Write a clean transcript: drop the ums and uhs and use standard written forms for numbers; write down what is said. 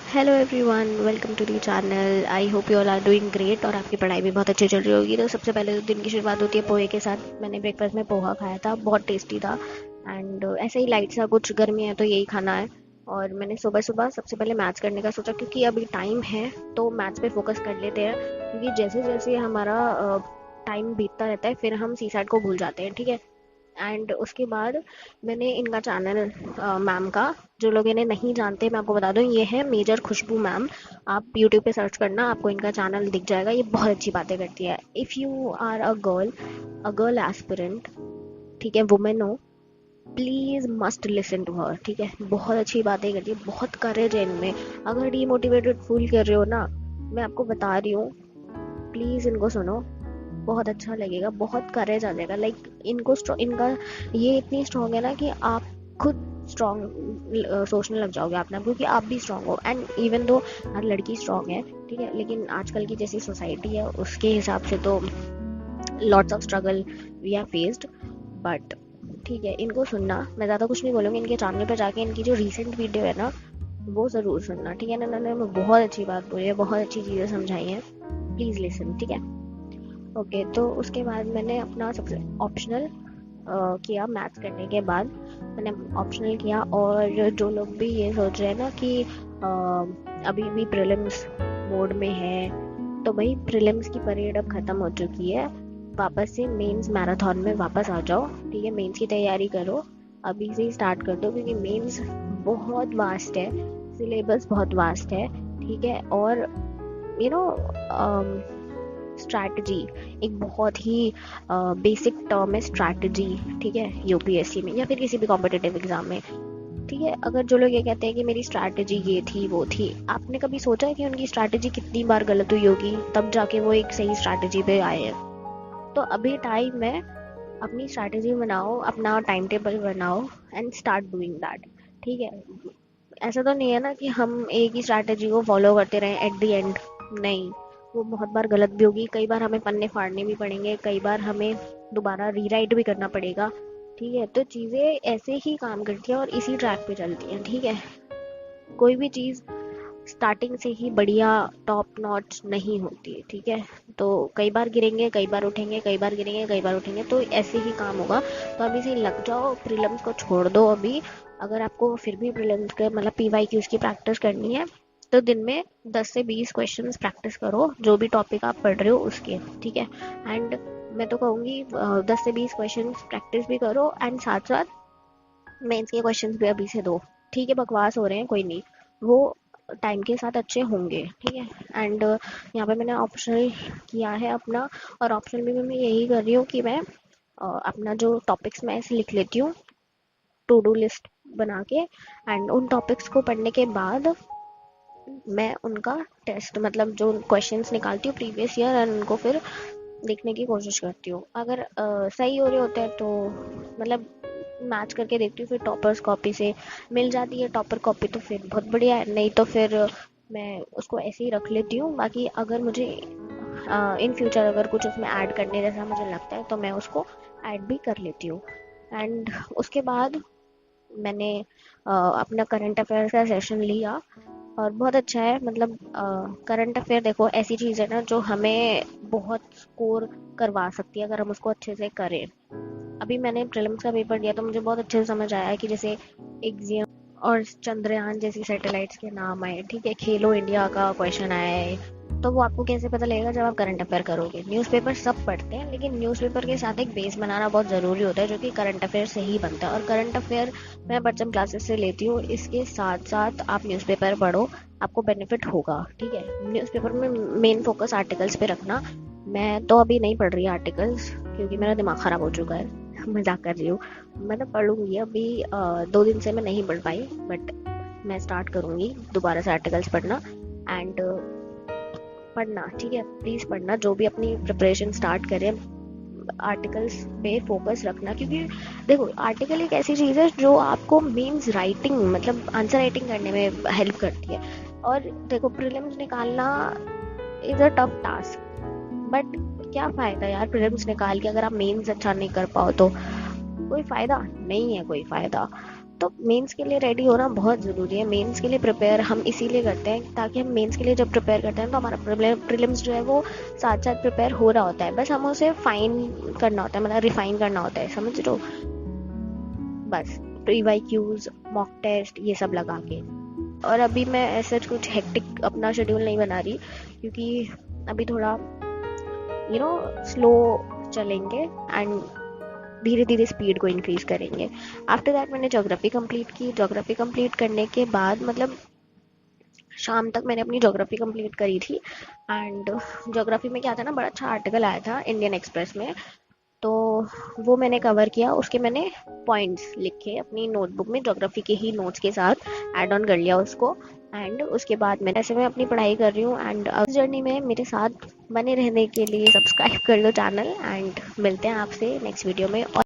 Hello everyone, welcome to the channel. I hope you all are doing great और आपकी पढ़ाई भी बहुत अच्छी चल रही होगी। तो सबसे पहले तो दिन की शुरुआत होती है पोहे के साथ। मैंने ब्रेकफास्ट में पोहा खाया था, बहुत टेस्टी था। एंड ऐसे ही लाइट सा, कुछ गर्मी है तो यही खाना है। और मैंने सुबह सुबह सबसे पहले मैथ्स करने का सोचा, क्योंकि अभी टाइम है तो मैथ्स पे फोकस कर लेते हैं। क्योंकि जैसे जैसे हमारा टाइम बीतता रहता है फिर हम सी सैट को भूल जाते हैं, ठीक है। एंड उसके बाद मैंने इनका चैनल, मैम का, जो लोग इन्हें नहीं जानते मैं आपको बता दूं, ये है मेजर खुशबू मैम। आप यूट्यूब पे सर्च करना, आपको इनका चैनल दिख जाएगा। ये बहुत अच्छी बातें करती है। If you are a girl aspirant, ठीक है, वुमेन हो, please must listen to her, ठीक है। बहुत अच्छी बातें करती है, बहुत करेज है इनमें। अगर डीमोटिवेटेड फील कर रहे हो ना, मैं आपको बता रही हूँ, प्लीज़ इनको सुनो, बहुत अच्छा लगेगा, बहुत करेज आ जाएगा। लाइक इनका ये इतनी स्ट्रांग है ना कि आप खुद स्ट्रांग सोचने लग जाओगे अपने आप, क्योंकि आप भी स्ट्रांग हो। एंड इवन दो हर लड़की स्ट्रांग है, ठीक है, लेकिन आजकल की जैसी सोसाइटी है उसके हिसाब से तो lots of struggle we are faced. But ठीक है, इनको सुनना, मैं ज़्यादा कुछ नहीं बोलूँगी। इनके चैनल पर जाके इनकी जो रिसेंट वीडियो है ना, वो ज़रूर सुनना, ठीक है ना। इन्होंने बहुत अच्छी बात बोली है, बहुत अच्छी चीज़ें समझाई हैं। प्लीज़ लिसन, ठीक है। ओके, तो उसके बाद मैंने अपना सबसे ऑप्शनल किया। मैथ्स करने के बाद मैंने ऑप्शनल किया। और जो लोग भी ये सोच रहे हैं ना कि अभी भी प्रीलिम्स मोड में है, तो भाई प्रीलिम्स की परेड अब ख़त्म हो चुकी है। वापस से मेंस मैराथन में वापस आ जाओ, ठीक है। मेंस की तैयारी करो, अभी से ही स्टार्ट कर दो, क्योंकि मेंस बहुत वास्ट है, सिलेबस बहुत वास्ट है, ठीक है। और यू नो स्ट्रैटेजी एक बहुत ही बेसिक टर्म है, स्ट्रैटेजी, ठीक है। यूपीएससी में या फिर किसी भी कॉम्पिटिटिव एग्जाम में, ठीक है। अगर जो लोग ये कहते हैं कि मेरी स्ट्रैटेजी ये थी वो थी, आपने कभी सोचा है कि उनकी स्ट्रैटेजी कितनी बार गलत हुई होगी तब जाके वो एक सही स्ट्रैटेजी पे आए हैं? तो अभी टाइम है, अपनी स्ट्रैटेजी बनाओ, अपना टाइम टेबल बनाओ एंड स्टार्ट डूइंग दैट, ठीक है। ऐसा तो नहीं है ना कि हम एक ही स्ट्रैटेजी को फॉलो करते रहें एट द एंड। नहीं, वो बहुत बार गलत भी होगी, कई बार हमें पन्ने फाड़ने भी पड़ेंगे, कई बार हमें दोबारा रीराइट भी करना पड़ेगा, ठीक है। तो चीज़ें ऐसे ही काम करती हैं और इसी ट्रैक पे चलती हैं, ठीक है। कोई भी चीज़ स्टार्टिंग से ही बढ़िया टॉप नॉच नहीं होती, ठीक है। तो कई बार गिरेंगे, कई बार उठेंगे, कई बार गिरेंगे, कई बार उठेंगे, तो ऐसे ही काम होगा। तो अभी से लग जाओ, प्रीलिम्स को छोड़ दो अभी। अगर आपको फिर भी प्रीलिम्स के मतलब पीवाईक्यूज की प्रैक्टिस करनी है, तो दिन में 10 से 20 क्वेश्चंस प्रैक्टिस करो, जो भी टॉपिक आप पढ़ रहे हो उसके, ठीक है। एंड मैं तो कहूँगी 10 से 20 क्वेश्चंस प्रैक्टिस भी करो एंड साथ साथ मेंस के क्वेश्चंस भी अभी से दो, ठीक है। बकवास हो रहे हैं कोई नहीं, वो टाइम के साथ अच्छे होंगे, ठीक है। एंड यहाँ पे मैंने ऑप्शनल किया है अपना। और ऑप्शनल में भी मैं यही कर रही हूँ कि मैं अपना जो टॉपिक्स मैं ऐसे लिख लेती हूँ टू डू लिस्ट बना के। एंड उन टॉपिक्स को पढ़ने के बाद मैं उनका टेस्ट, मतलब जो क्वेश्चंस निकालती हूँ प्रीवियस ईयर, एंड उनको फिर देखने की कोशिश करती हूँ। अगर सही हो रहे होते हैं तो मतलब मैच करके देखती हूँ, फिर टॉपर्स कॉपी से मिल जाती है टॉपर कॉपी तो फिर बहुत बढ़िया है, नहीं तो फिर मैं उसको ऐसे ही रख लेती हूँ। बाकी अगर मुझे इन फ्यूचर अगर कुछ उसमें ऐड करने जैसा मुझे लगता है तो मैं उसको ऐड भी कर लेती हूँ। एंड उसके बाद मैंने अपना करंट अफेयर्स का सेशन लिया और बहुत अच्छा है। मतलब करंट अफेयर देखो, ऐसी चीज़ है ना जो हमें बहुत स्कोर करवा सकती है अगर हम उसको अच्छे से करें। अभी मैंने प्रीलिम्स का पेपर दिया तो मुझे बहुत अच्छे से समझ आया कि जैसे एग्जियम और चंद्रयान जैसी सैटेलाइट्स के नाम आए, ठीक है, खेलो इंडिया का क्वेश्चन आया है। तो वो आपको कैसे पता लगेगा? जब आप करंट अफेयर करोगे। न्यूज़पेपर सब पढ़ते हैं, लेकिन न्यूज़पेपर के साथ एक बेस बनाना बहुत ज़रूरी होता है, जो कि करंट अफेयर से ही बनता है। और करंट अफेयर मैं परचम क्लासेस से लेती हूँ, इसके साथ साथ आप न्यूज़पेपर पढ़ो, आपको बेनिफिट होगा, ठीक है। न्यूज़पेपर में मेन फोकस आर्टिकल्स पे रखना। मैं तो अभी नहीं पढ़ रही आर्टिकल्स, क्योंकि मेरा दिमाग ख़राब हो चुका है। मजाक कर रही हूँ, मैं तो पढ़ूंगी अभी। 2 दिन से मैं नहीं पढ़ पाई, बट मैं स्टार्ट करूंगी दोबारा से आर्टिकल्स पढ़ना। एंड पढ़ना, ठीक है, प्लीज़ पढ़ना। जो भी अपनी प्रिपरेशन स्टार्ट करें, आर्टिकल्स पे फोकस रखना, क्योंकि देखो आर्टिकल एक ऐसी चीज़ है जो आपको मीन्स राइटिंग, मतलब आंसर राइटिंग करने में हेल्प करती है। और देखो प्रीलिम्स निकालना is a tough task, but क्या फ़ायदा यार प्रीलिम्स निकाल के अगर आप मेंस अच्छा नहीं कर पाओ तो? कोई फ़ायदा नहीं है, कोई फ़ायदा। तो मेंस के लिए रेडी होना बहुत ज़रूरी है। मेंस के लिए प्रिपेयर हम इसीलिए करते हैं ताकि हम मेंस के लिए जब प्रिपेयर करते हैं तो हमारा प्रीलिम्स जो है वो साथ साथ प्रिपेयर हो रहा होता है, बस हमें उसे फाइन करना होता है, मतलब रिफाइन करना होता है, समझ रहे हो? बस प्रीवाईक्यूज, मॉक टेस्ट, ये सब लगा के। और अभी मैं ऐसा कुछ हेक्टिक अपना शेड्यूल नहीं बना रही, क्योंकि अभी थोड़ा स्लो चलेंगे एंड धीरे धीरे स्पीड को इंक्रीज करेंगे। आफ्टर दैट मैंने ज्योग्राफी कंप्लीट की। ज्योग्राफी कंप्लीट करने के बाद मतलब शाम तक मैंने अपनी ज्योग्राफी कंप्लीट करी थी। एंड ज्योग्राफी में क्या था ना, बड़ा अच्छा आर्टिकल आया था इंडियन एक्सप्रेस में, तो वो मैंने कवर किया। उसके मैंने पॉइंट्स लिखे अपनी नोटबुक में, ज्योग्राफी के ही नोट्स के साथ ऐड ऑन कर लिया उसको। एंड उसके बाद मैं ऐसे में अपनी पढ़ाई कर रही हूँ। एंड इस जर्नी में मेरे साथ बने रहने के लिए सब्सक्राइब कर लो चैनल, एंड मिलते हैं आपसे नेक्स्ट वीडियो में। और